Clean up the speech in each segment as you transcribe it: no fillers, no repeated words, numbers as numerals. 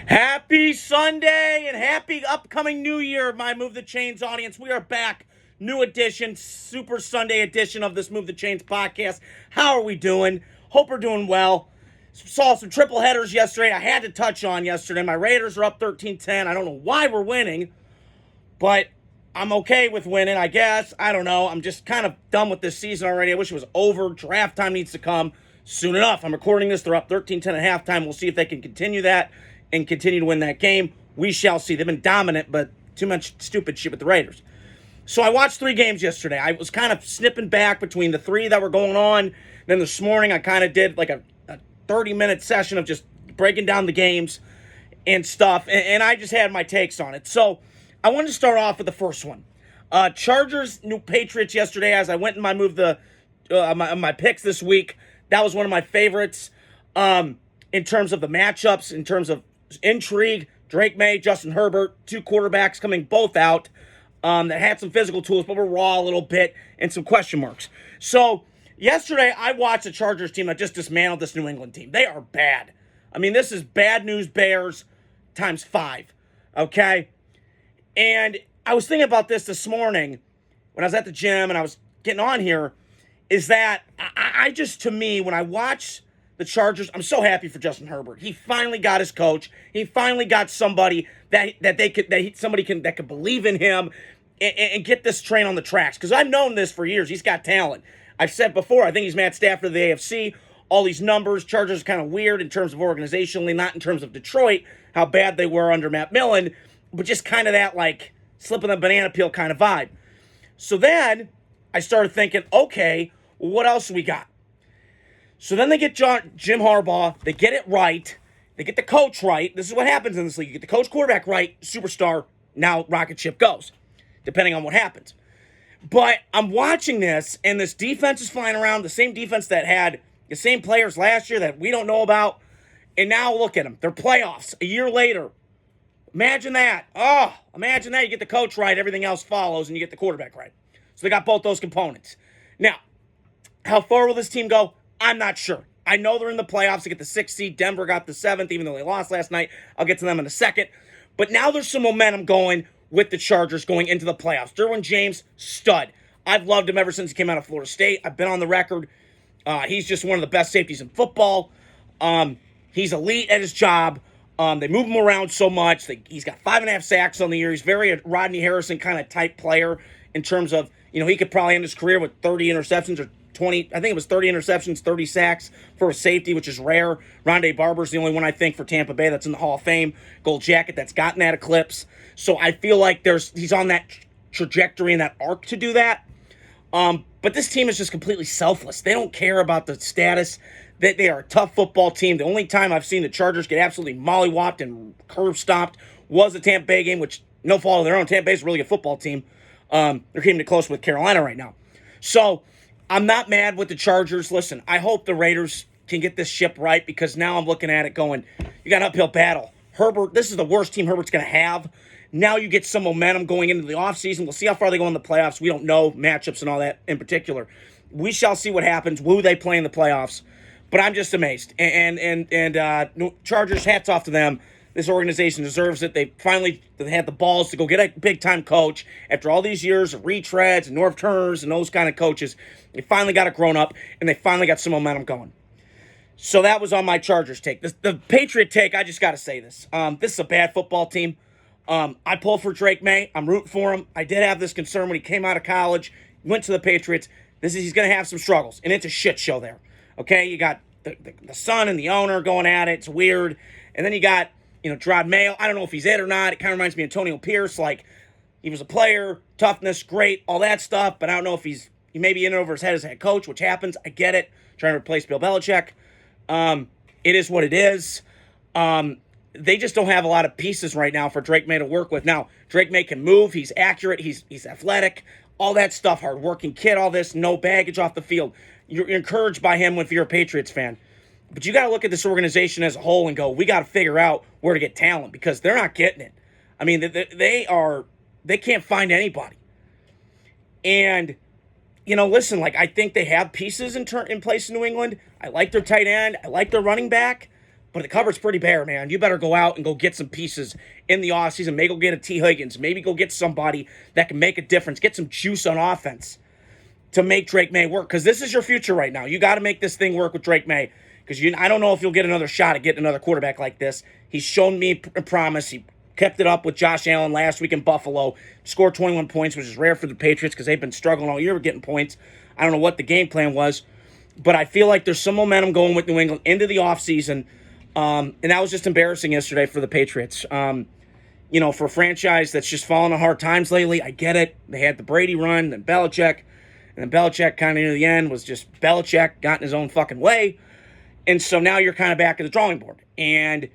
Happy Sunday and happy upcoming New Year, my Move the Chains audience. We are back. New edition, Super Sunday edition of this Move the Chains podcast. How are we doing? Hope we're doing well. Saw some triple headers yesterday. I had to touch on yesterday. My Raiders are up 13-10. I don't know why we're winning, but I'm okay with winning, I guess. I don't know. I'm just kind of done with this season already. I wish it was over. Draft time needs to come soon enough. I'm recording this. They're up 13-10 at halftime. We'll see if they can continue that and continue to win that game. We shall see. They've been dominant, but too much stupid shit with the Raiders. So I watched 3 games yesterday. I was kind of snipping back between the 3 that were going on. Then this morning I kind of did like a 30-minute session of just breaking down the games and stuff. And I just had my takes on it. So I wanted to start off with the first one. Chargers, New Patriots yesterday as I went and my picks this week. That was one of my favorites in terms of the matchups, in terms of intrigue. Drake May, Justin Herbert, 2 quarterbacks coming both out that had some physical tools, but were raw a little bit and some question marks. So yesterday I watched the Chargers team that just dismantled this New England team. They are bad. I mean, this is bad news Bears times 5, okay? And I was thinking about this morning when I was at the gym and I was getting on here, is that I just, to me, when I watch the Chargers, I'm so happy for Justin Herbert. He finally got his coach. He finally got somebody that could believe in him and get this train on the tracks. Because I've known this for years. He's got talent. I've said before, I think he's Matt Stafford of the AFC. All these numbers, Chargers are kind of weird in terms of organizationally, not in terms of Detroit, how bad they were under Matt Millen, but just kind of that like slipping the banana peel kind of vibe. So then I started thinking, okay, well, what else do we got? So then they get Jim Harbaugh. They get it right. They get the coach right. This is what happens in this league. You get the coach quarterback right, superstar, now rocket ship goes, depending on what happens. But I'm watching this, and this defense is flying around, the same defense that had the same players last year that we don't know about. And now look at them. They're playoffs a year later. Imagine that. Oh, imagine that. You get the coach right, everything else follows, and you get the quarterback right. So they got both those components. Now, how far will this team go? I'm not sure. I know they're in the playoffs to get the 6th seed. Denver got the 7th, even though they lost last night. I'll get to them in a second. But now there's some momentum going with the Chargers going into the playoffs. Derwin James, stud. I've loved him ever since he came out of Florida State. I've been on the record. He's just one of the best safeties in football. He's elite at his job. They move him around so much. He's got 5.5 sacks on the year. He's very a Rodney Harrison kind of type player in terms of, he could probably end his career with 30 interceptions or 20. I think it was 30 interceptions, 30 sacks for a safety, which is rare. Rondé Barber's the only one I think for Tampa Bay that's in the Hall of Fame. Gold jacket that's gotten that eclipse. So I feel like he's on that trajectory and that arc to do that. But this team is just completely selfless. They don't care about the status. They are a tough football team. The only time I've seen the Chargers get absolutely mollywopped and curb stomped was the Tampa Bay game, which no fault of their own. Tampa Bay's really a football team. They're keeping it close with Carolina right now. So I'm not mad with the Chargers. Listen, I hope the Raiders can get this ship right because now I'm looking at it going, you got an uphill battle. Herbert, this is the worst team Herbert's going to have. Now you get some momentum going into the offseason. We'll see how far they go in the playoffs. We don't know matchups and all that in particular. We shall see what happens, who they play in the playoffs. But I'm just amazed. And Chargers, hats off to them. This organization deserves it. They had the balls to go get a big-time coach. After all these years of retreads and Norv Turners and those kind of coaches, they finally got it grown up, and they finally got some momentum going. So that was on my Chargers take. The Patriot take, I just got to say this. This is a bad football team. I pull for Drake May. I'm rooting for him. I did have this concern when he came out of college, went to the Patriots. He's going to have some struggles, and it's a shit show there. Okay, you got the son and the owner going at it. It's weird. And then you got, Gerard Mayo. I don't know if he's it or not. It kind of reminds me of Antonio Pierce. Like, he was a player, toughness, great, all that stuff. But I don't know if he may be in over his head as head coach, which happens. I get it. Trying to replace Bill Belichick. It is what it is. They just don't have a lot of pieces right now for Drake May to work with. Now, Drake May can move. He's accurate. He's athletic. All that stuff. Hard-working kid, all this. No baggage off the field. You're encouraged by him if you're a Patriots fan. But you got to look at this organization as a whole and go, we got to figure out where to get talent because they're not getting it. I mean, they can't find anybody. And, listen, I think they have pieces in place in New England. I like their tight end. I like their running back. But the cupboard's pretty bare, man. You better go out and go get some pieces in the offseason. Maybe go get a T. Higgins. Maybe go get somebody that can make a difference. Get some juice on offense to make Drake May work. Because this is your future right now. You got to make this thing work with Drake May. Because I don't know if you'll get another shot at getting another quarterback like this. He's shown me promise. He kept it up with Josh Allen last week in Buffalo. Scored 21 points, which is rare for the Patriots because they've been struggling all year with getting points. I don't know what the game plan was. But I feel like there's some momentum going with New England into the offseason. And that was just embarrassing yesterday for the Patriots. For a franchise that's just fallen on hard times lately, I get it. They had the Brady run, then Belichick. And then Belichick kind of near the end was just Belichick got in his own fucking way. And so now you're kind of back at the drawing board. And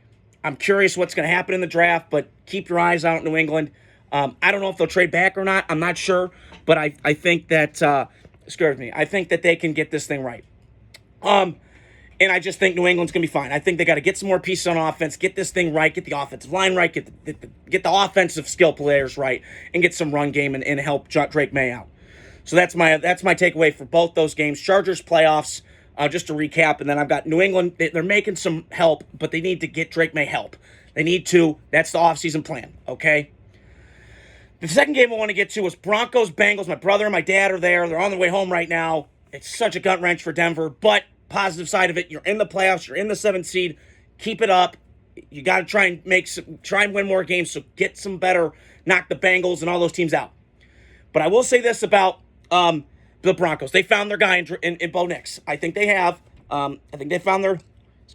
I'm curious what's going to happen in the draft, but keep your eyes out in New England. I don't know if they'll trade back or not. I'm not sure. But I think that, I think that they can get this thing right. And I just think New England's going to be fine. I think they got to get some more pieces on offense, get this thing right, get the offensive line right, get the offensive skill players right, and get some run game and help Drake May out. So that's my takeaway for both those games. Chargers playoffs, just to recap, and then I've got New England. They're making some help, but they need to get Drake May help. They need to. That's the offseason plan, okay? The second game I want to get to was Broncos, Bengals. My brother and my dad are there. They're on their way home right now. It's such a gut wrench for Denver, but positive side of it, you're in the playoffs, you're in the 7th seed, keep it up. You got to try and win more games, so get some better, knock the Bengals and all those teams out. But I will say this about the Broncos. They found their guy in Bo Nix. I think they have. I think they found their,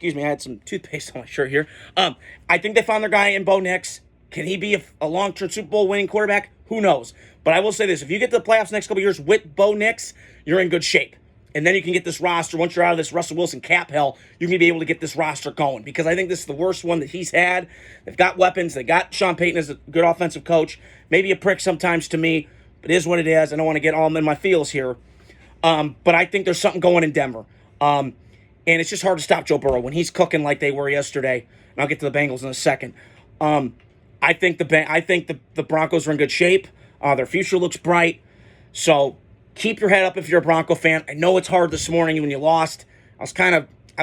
I had some toothpaste on my shirt here. I think they found their guy in Bo Nix. Can he be a long-term Super Bowl winning quarterback? Who knows? But I will say this, if you get to the playoffs next couple years with Bo Nix, you're in good shape. And then you can get this roster. Once you're out of this Russell Wilson cap hell, you can be able to get this roster going. Because I think this is the worst one that he's had. They've got weapons. They got Sean Payton as a good offensive coach. Maybe a prick sometimes to me, but it is what it is. I don't want to get all in my feels here. But I think there's something going in Denver. And it's just hard to stop Joe Burrow when he's cooking like they were yesterday. And I'll get to the Bengals in a second. I think the Broncos are in good shape. Their future looks bright. So keep your head up if you're a Bronco fan. I know it's hard this morning when you lost. I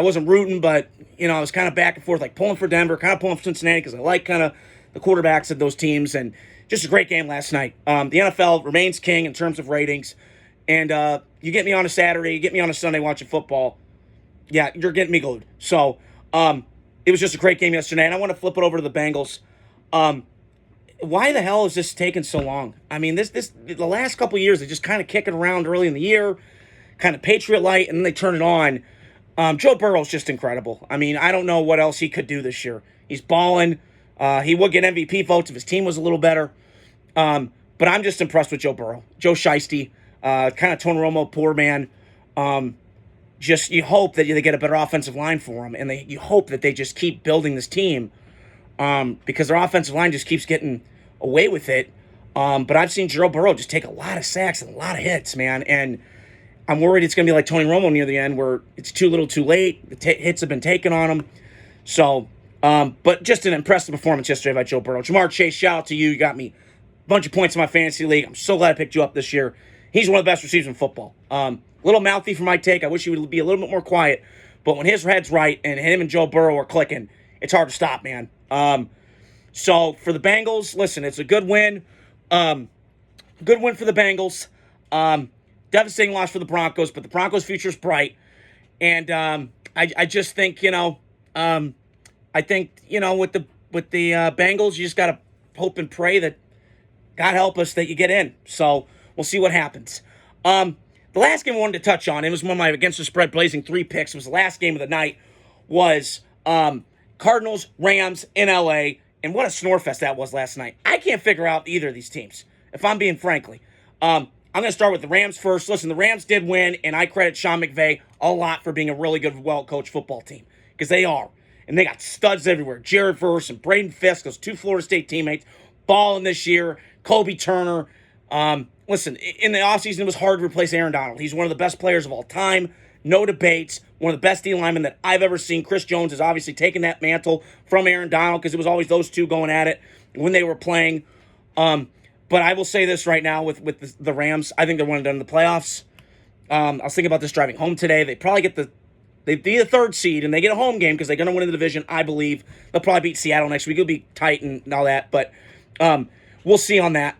wasn't rooting, but, I was kind of back and forth, like pulling for Denver, kind of pulling for Cincinnati because I like kind of the quarterbacks of those teams. And just a great game last night. The NFL remains king in terms of ratings. And you get me on a Saturday, you get me on a Sunday watching football. Yeah, you're getting me glued. So it was just a great game yesterday. And I want to flip it over to the Bengals. Why the hell is this taking so long? I mean, the last couple of years, they just kind of kick it around early in the year, kind of Patriot light, and then they turn it on. Joe Burrow's just incredible. I mean, I don't know what else he could do this year. He's balling. He would get MVP votes if his team was a little better. But I'm just impressed with Joe Burrow. Joe Shiesty, kind of Tony Romo, poor man. Just you hope that they get a better offensive line for him, and you hope that they just keep building this team. Because their offensive line just keeps getting away with it. But I've seen Joe Burrow just take a lot of sacks and a lot of hits, man. And I'm worried it's going to be like Tony Romo near the end where it's too little too late. The hits have been taken on him. So, but just an impressive performance yesterday by Joe Burrow. Jamar Chase, shout out to you. You got me a bunch of points in my fantasy league. I'm so glad I picked you up this year. He's one of the best receivers in football. A little mouthy for my take. I wish he would be a little bit more quiet. But when his head's right and him and Joe Burrow are clicking, it's hard to stop, man. So for the Bengals, listen, it's a good win. Good win for the Bengals. Devastating loss for the Broncos, but the Broncos' future is bright. And I just think, with the Bengals, you just got to hope and pray that God help us that you get in. So we'll see what happens. The last game I wanted to touch on, it was one of my against the spread blazing 3 picks. It was the last game of the night, was Cardinals, Rams in LA, and what a snore fest that was last night. I can't figure out either of these teams, if I'm being frankly. I'm going to start with the Rams first. Listen, the Rams did win, and I credit Sean McVay a lot for being a really good, well-coached football team, because they are. And they got studs everywhere. Jared Verse and Braden Fisk, those 2 Florida State teammates, balling this year. Kobe Turner. Listen, in the offseason, it was hard to replace Aaron Donald. He's one of the best players of all time. No debates. One of the best D linemen that I've ever seen. Chris Jones has obviously taken that mantle from Aaron Donald because it was always those two going at it when they were playing. But I will say this right now with the Rams. I think they're one and done in the playoffs. I was thinking about this driving home today. They probably get the They'd be the 3rd seed, and they get a home game because they're going to win the division, I believe. They'll probably beat Seattle next week. It'll be tight and all that, but we'll see on that.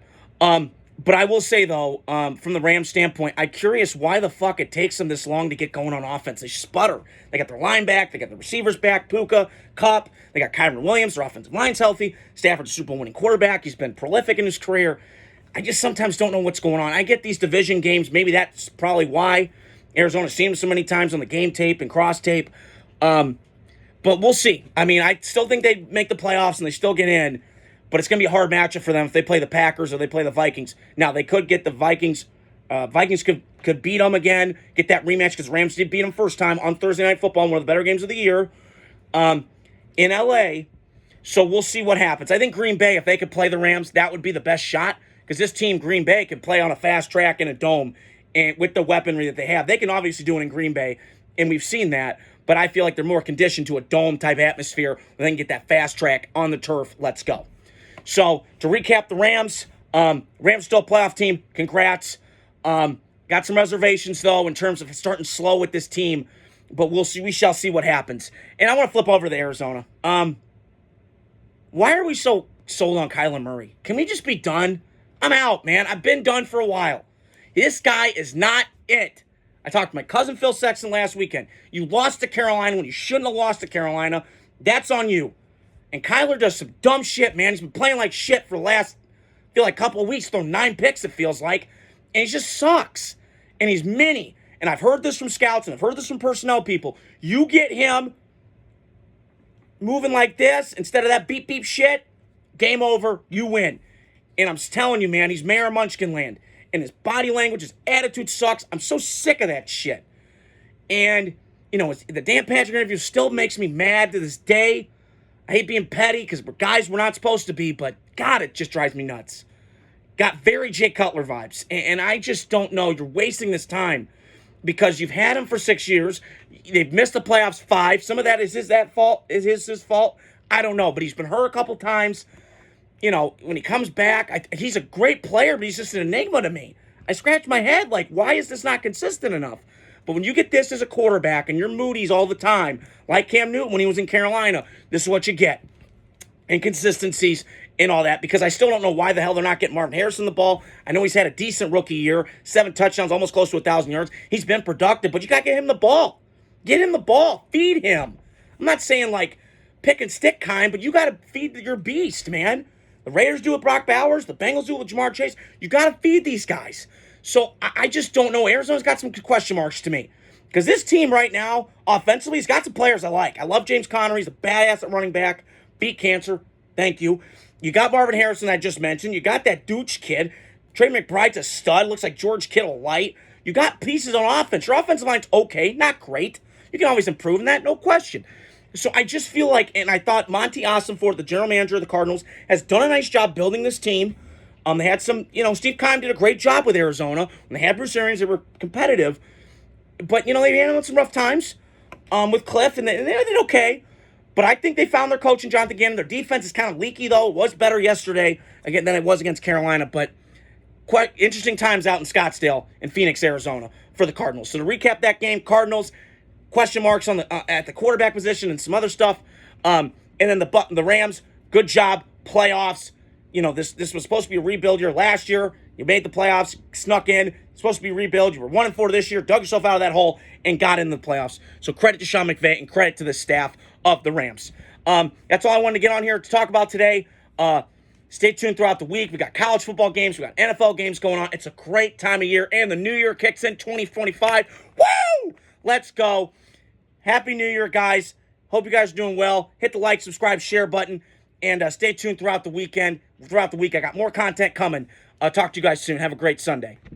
But I will say, though, from the Rams standpoint, I'm curious why the fuck it takes them this long to get going on offense. They sputter. They got their line back. They got the receivers back, Puka, Kupp. They got Kyron Williams. Their offensive line's healthy. Stafford's a Super Bowl winning quarterback. He's been prolific in his career. I just sometimes don't know what's going on. I get these division games. Maybe that's probably why Arizona's seen them so many times on the game tape and cross tape. But we'll see. I mean, I still think they make the playoffs and they still get in. But it's going to be a hard matchup for them if they play the Packers or they play the Vikings. Now, they could get the Vikings. Vikings could beat them again, get that rematch because Rams did beat them first time on Thursday Night Football, one of the better games of the year in L.A. So we'll see what happens. I think Green Bay, if they could play the Rams, that would be the best shot because this team, Green Bay, can play on a fast track in a dome and with the weaponry that they have. They can obviously do it in Green Bay, and we've seen that. But I feel like they're more conditioned to a dome-type atmosphere where they can get that fast track on the turf. Let's go. So, to recap the Rams, Rams still a playoff team. Congrats. Got some reservations, though, in terms of starting slow with this team. But we'll see. We shall see what happens. And I want to flip over to Arizona. Why are we so sold on Kyler Murray? Can we just be done? I'm out, man. I've been done for a while. This guy is not it. I talked to my cousin Phil Sexton last weekend. You lost to Carolina when you shouldn't have lost to Carolina. That's on you. And Kyler does some dumb shit, man. He's been playing like shit for the last, I feel like, couple of weeks. Thrown 9 picks, it feels like. And he just sucks. And he's mini. And I've heard this from scouts and I've heard this from personnel people. You get him moving like this instead of that beep beep shit, game over, you win. And I'm telling you, man, he's Mayor of Munchkinland. And his body language, his attitude sucks. I'm so sick of that shit. And, you know, the Dan Patrick interview still makes me mad to this day. I hate being petty because we're guys we're not supposed to be, but God, it just drives me nuts. Got very Jay Cutler vibes. And I just don't know. You're wasting this time because you've had him for 6 years. They've missed the playoffs 5. Some of that is his fault. Is his fault? I don't know. But he's been hurt a couple times. You know, when he comes back, he's a great player, but he's just an enigma to me. I scratch my head like, why is this not consistent enough? But when you get this as a quarterback and you're Moody's all the time, like Cam Newton when he was in Carolina, this is what you get. Inconsistencies and all that, because I still don't know why the hell they're not getting Marvin Harrison the ball. I know he's had a decent rookie year, 7 touchdowns, almost close to 1,000 yards. He's been productive, but you got to get him the ball. Get him the ball. Feed him. I'm not saying like pick and stick kind, but you got to feed your beast, man. The Raiders do it with Brock Bowers. The Bengals do it with Jamar Chase. You got to feed these guys. So I just don't know. Arizona's got some question marks to me. Because this team right now, offensively, has got some players I like. I love James Conner. He's a badass at running back. Beat cancer. Thank you. You got Marvin Harrison I just mentioned. You got that Dooch kid. Trey McBride's a stud. Looks like George Kittle light. You got pieces on offense. Your offensive line's okay. Not great. You can always improve in that. No question. So I just feel like, and I thought Monty Ossenfort, the general manager of the Cardinals, has done a nice job building this team. They had some, Steve Keim did a great job with Arizona. When they had Bruce Arians, they were competitive. But, they ran some rough times with Cliff, and they did okay. But I think they found their coach in Jonathan Gannon. Their defense is kind of leaky, though. It was better yesterday again than it was against Carolina. But quite interesting times out in Scottsdale in Phoenix, Arizona for the Cardinals. So to recap that game, Cardinals, question marks on the at the quarterback position and some other stuff. And then the Rams, good job, playoffs. This was supposed to be a rebuild year last year. You made the playoffs, snuck in. It's supposed to be a rebuild. You were 1-4 this year, dug yourself out of that hole, and got in the playoffs. So credit to Sean McVay and credit to the staff of the Rams. That's all I wanted to get on here to talk about today. Stay tuned throughout the week. We got college football games. We got NFL games going on. It's a great time of year, and the new year kicks in 2025. Woo! Let's go. Happy New Year, guys. Hope you guys are doing well. Hit the like, subscribe, share button, and stay tuned throughout the weekend. Throughout the week, I got more content coming. Talk to you guys soon. Have a great Sunday.